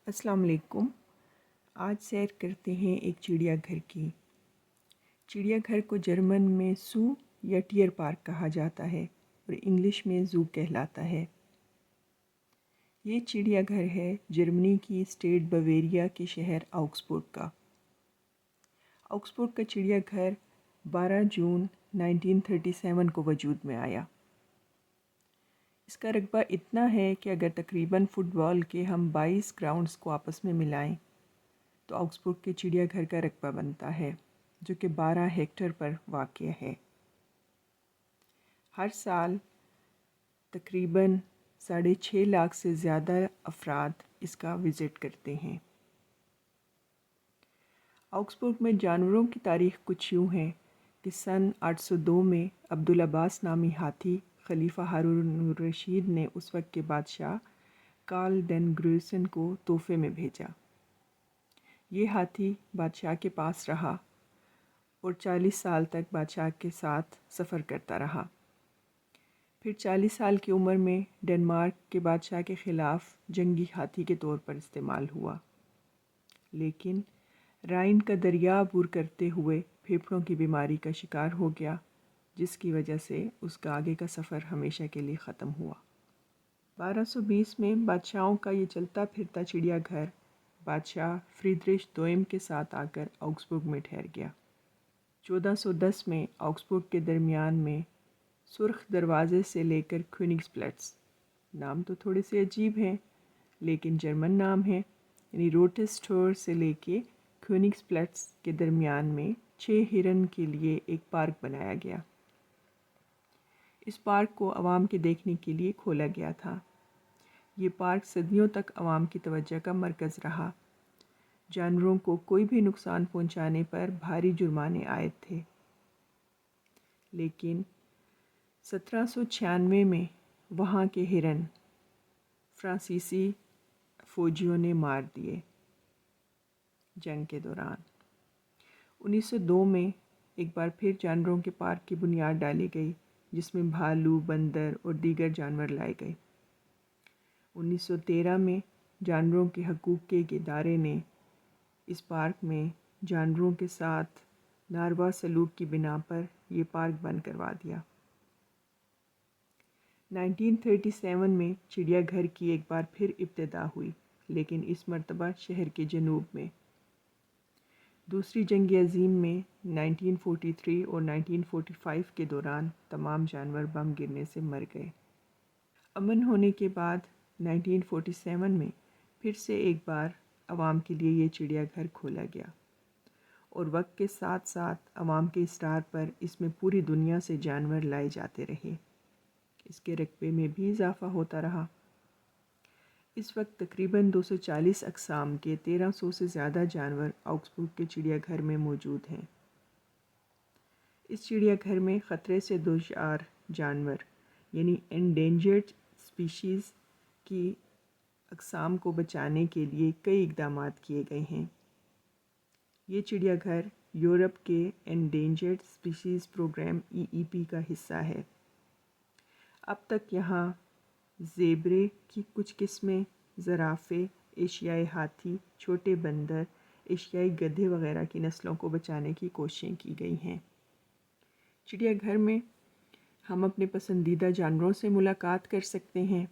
السلام علیکم۔ آج سیر کرتے ہیں ایک چڑیا گھر کی۔ چڑیا گھر کو جرمن میں سو یا ٹیئر پارک کہا جاتا ہے اور انگلش میں زو کہلاتا ہے۔ یہ چڑیا گھر ہے جرمنی کی اسٹیٹ بویریا کے شہر آؤگسبرگ کا۔ آؤگسبرگ کا چڑیا گھر 12 جون 1937 کو وجود میں آیا۔ اس کا رقبہ اتنا ہے کہ اگر تقریباً فٹ بال کے ہم 22 گراؤنڈز کو آپس میں ملائیں تو آؤگسبرگ کے چڑیا گھر کا رقبہ بنتا ہے، جو کہ 12 ہیکٹر پر واقع ہے۔ ہر سال تقریباً 6.5 لاکھ سے زیادہ افراد اس کا وزٹ کرتے ہیں۔ آؤگسبرگ میں جانوروں کی تاریخ کچھ یوں ہے کہ سن 802 میں عبدالعباس نامی ہاتھی خلیفہ ہارون الرشید نے اس وقت کے بادشاہ کارل ڈین گرویسن کو تحفے میں بھیجا۔ یہ ہاتھی بادشاہ کے پاس رہا اور 40 سال تک بادشاہ کے ساتھ سفر کرتا رہا۔ پھر 40 سال کی عمر میں ڈنمارک کے بادشاہ کے خلاف جنگی ہاتھی کے طور پر استعمال ہوا، لیکن رائن کا دریا عبور کرتے ہوئے پھیپھڑوں کی بیماری کا شکار ہو گیا، جس کی وجہ سے اس کا آگے کا سفر ہمیشہ کے لیے ختم ہوا۔ 1220 میں بادشاہوں کا یہ چلتا پھرتا چڑیا گھر بادشاہ فریدرش دوئم کے ساتھ آ کر آؤگسبرگ میں ٹھہر گیا۔ 1410 میں آؤگسبرگ کے درمیان میں سرخ دروازے سے لے کر کھونگس پلیٹس، نام تو تھوڑے سے عجیب ہیں لیکن جرمن نام ہے، یعنی روٹس ٹور سے لے کے کھونگس پلیٹس کے درمیان میں 6 ہرن کے لیے ایک پارک بنایا گیا۔ اس پارک کو عوام کے دیکھنے کے لیے کھولا گیا تھا۔ یہ پارک صدیوں تک عوام کی توجہ کا مرکز رہا۔ جانوروں کو کوئی بھی نقصان پہنچانے پر بھاری جرمانے عائد تھے، لیکن 1796 میں وہاں کے ہرن فرانسیسی فوجیوں نے مار دیے جنگ کے دوران۔ 1902 میں ایک بار پھر جانوروں کے پارک کی بنیاد ڈالی گئی، جس میں بھالو، بندر اور دیگر جانور لائے گئے۔ 1913 میں جانوروں کے حقوق کے ایک ادارے نے اس پارک میں جانوروں کے ساتھ ناروا سلوک کی بنا پر یہ پارک بند کروا دیا۔ 1937 میں چڑیا گھر کی ایک بار پھر ابتدا ہوئی، لیکن اس مرتبہ شہر کے جنوب میں۔ دوسری جنگ عظیم میں 1943 اور 1945 کے دوران تمام جانور بم گرنے سے مر گئے۔ امن ہونے کے بعد 1947 میں پھر سے ایک بار عوام کے لیے یہ چڑیا گھر کھولا گیا، اور وقت کے ساتھ ساتھ عوام کے اصرار پر اس میں پوری دنیا سے جانور لائے جاتے رہے۔ اس کے رقبے میں بھی اضافہ ہوتا رہا۔ اس وقت تقریباً 240 اقسام کے 1300 سے زیادہ جانور آؤگسبرگ کے چڑیا گھر میں موجود ہیں۔ اس چڑیا گھر میں خطرے سے دوچار جانور یعنی انڈینجرڈ اسپیشیز کی اقسام کو بچانے کے لیے کئی اقدامات کیے گئے ہیں۔ یہ چڑیا گھر یورپ کے انڈینجرڈ اسپیشیز پروگرام EEP کا حصہ ہے۔ اب تک یہاں زیبرے کی کچھ قسمیں، زرافے، ایشیائی ہاتھی، چھوٹے بندر، ایشیائی گدھے وغیرہ کی نسلوں کو بچانے کی کوششیں کی گئی ہیں۔ چڑیا گھر میں ہم اپنے پسندیدہ جانوروں سے ملاقات کر سکتے ہیں۔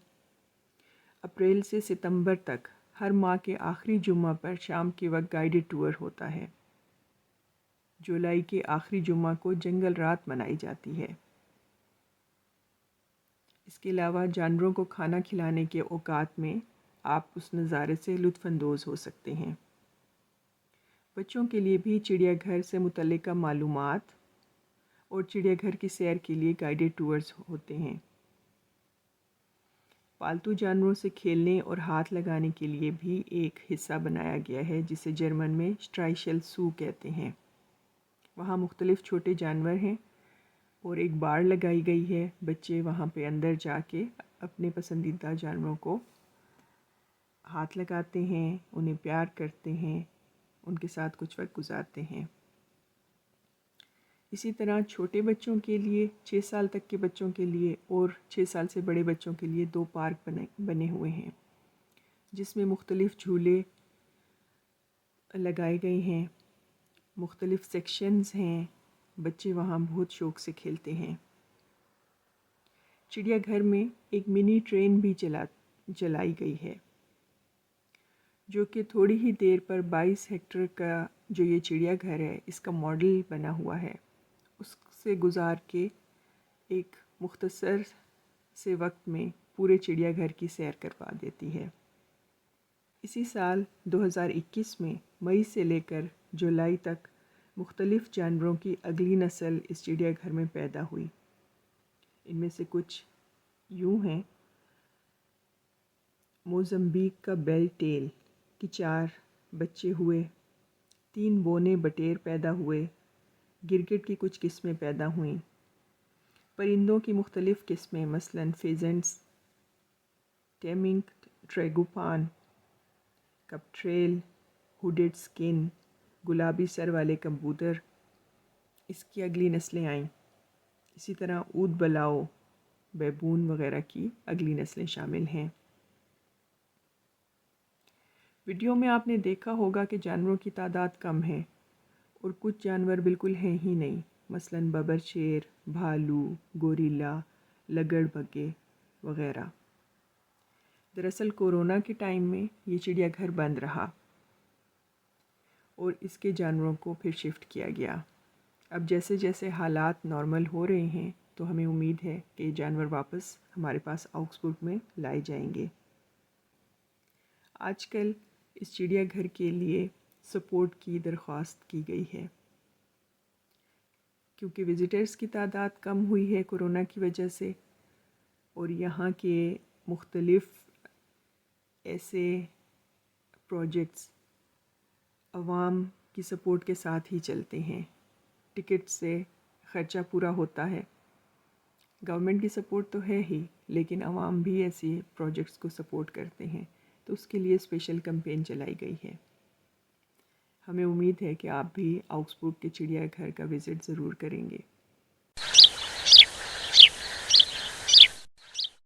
اپریل سے ستمبر تک ہر ماہ کے آخری جمعہ پر شام کے وقت گائیڈڈ ٹور ہوتا ہے۔ جولائی کے آخری جمعہ کو جنگل رات منائی جاتی ہے۔ اس کے علاوہ جانوروں کو کھانا کھلانے کے اوقات میں آپ اس نظارے سے لطف اندوز ہو سکتے ہیں۔ بچوں کے لیے بھی چڑیا گھر سے متعلقہ معلومات اور چڑیا گھر کی سیر کے لیے گائیڈڈ ٹورز ہوتے ہیں۔ پالتو جانوروں سے کھیلنے اور ہاتھ لگانے کے لیے بھی ایک حصہ بنایا گیا ہے، جسے جرمن میں شٹرائشل سو کہتے ہیں۔ وہاں مختلف چھوٹے جانور ہیں اور ایک بار لگائی گئی ہے۔ بچے وہاں پہ اندر جا کے اپنے پسندیدہ جانوروں کو ہاتھ لگاتے ہیں، انہیں پیار کرتے ہیں، ان کے ساتھ کچھ وقت گزارتے ہیں۔ اسی طرح چھوٹے بچوں کے لیے، 6 سال تک کے بچوں کے لیے اور 6 سال سے بڑے بچوں کے لیے 2 پارک بنے ہوئے ہیں۔ جس میں مختلف جھولے لگائے گئے ہیں، مختلف سیکشنز ہیں، بچے وہاں بہت شوق سے کھیلتے ہیں۔ چڑیا گھر میں ایک منی ٹرین بھی چلائی گئی ہے، جو کہ تھوڑی ہی دیر پر 22 ہیکٹر کا جو یہ چڑیا گھر ہے اس کا ماڈل بنا ہوا ہے، اس سے گزار کے ایک مختصر سے وقت میں پورے چڑیا گھر کی سیر کروا دیتی ہے۔ اسی سال 2021 میں مئی سے لے کر جولائی تک مختلف جانوروں کی اگلی نسل اس چڑیا گھر میں پیدا ہوئی۔ ان میں سے کچھ یوں ہیں: موزمبیک کا بیل ٹیل کی 4 بچے ہوئے، 3 بونے بٹیر پیدا ہوئے، گرگٹ کی کچھ قسمیں پیدا ہوئیں۔ پرندوں کی مختلف قسمیں مثلاً فیزنٹس، ٹیمنگ ٹریگوپان، کپٹریل، ہوڈڈ سکن، گلابی سر والے کبوتر، اس کی اگلی نسلیں آئیں۔ اسی طرح اود بلاؤ، بیبون وغیرہ کی اگلی نسلیں شامل ہیں۔ ویڈیو میں آپ نے دیکھا ہوگا کہ جانوروں کی تعداد کم ہے اور کچھ جانور بالکل ہیں ہی نہیں، مثلاً ببر شیر، بھالو، گوریلا، لگڑ بگے وغیرہ۔ دراصل کورونا کے ٹائم میں یہ چڑیا گھر بند رہا اور اس کے جانوروں کو پھر شفٹ کیا گیا۔ اب جیسے جیسے حالات نارمل ہو رہے ہیں تو ہمیں امید ہے کہ یہ جانور واپس ہمارے پاس آکسفورڈ میں لائے جائیں گے۔ آج کل اس چڑیا گھر کے لیے سپورٹ کی درخواست کی گئی ہے، کیونکہ وزٹرز کی تعداد کم ہوئی ہے کورونا کی وجہ سے، اور یہاں کے مختلف ایسے پروجیکٹس عوام کی سپورٹ کے ساتھ ہی چلتے ہیں۔ ٹکٹ سے خرچہ پورا ہوتا ہے، گورنمنٹ کی سپورٹ تو ہے ہی، لیکن عوام بھی ایسی پروجیکٹس کو سپورٹ کرتے ہیں، تو اس کے لیے اسپیشل کمپین چلائی گئی ہے۔ ہمیں امید ہے کہ آپ بھی آکسفورڈ کے چڑیا گھر کا وزٹ ضرور کریں گے۔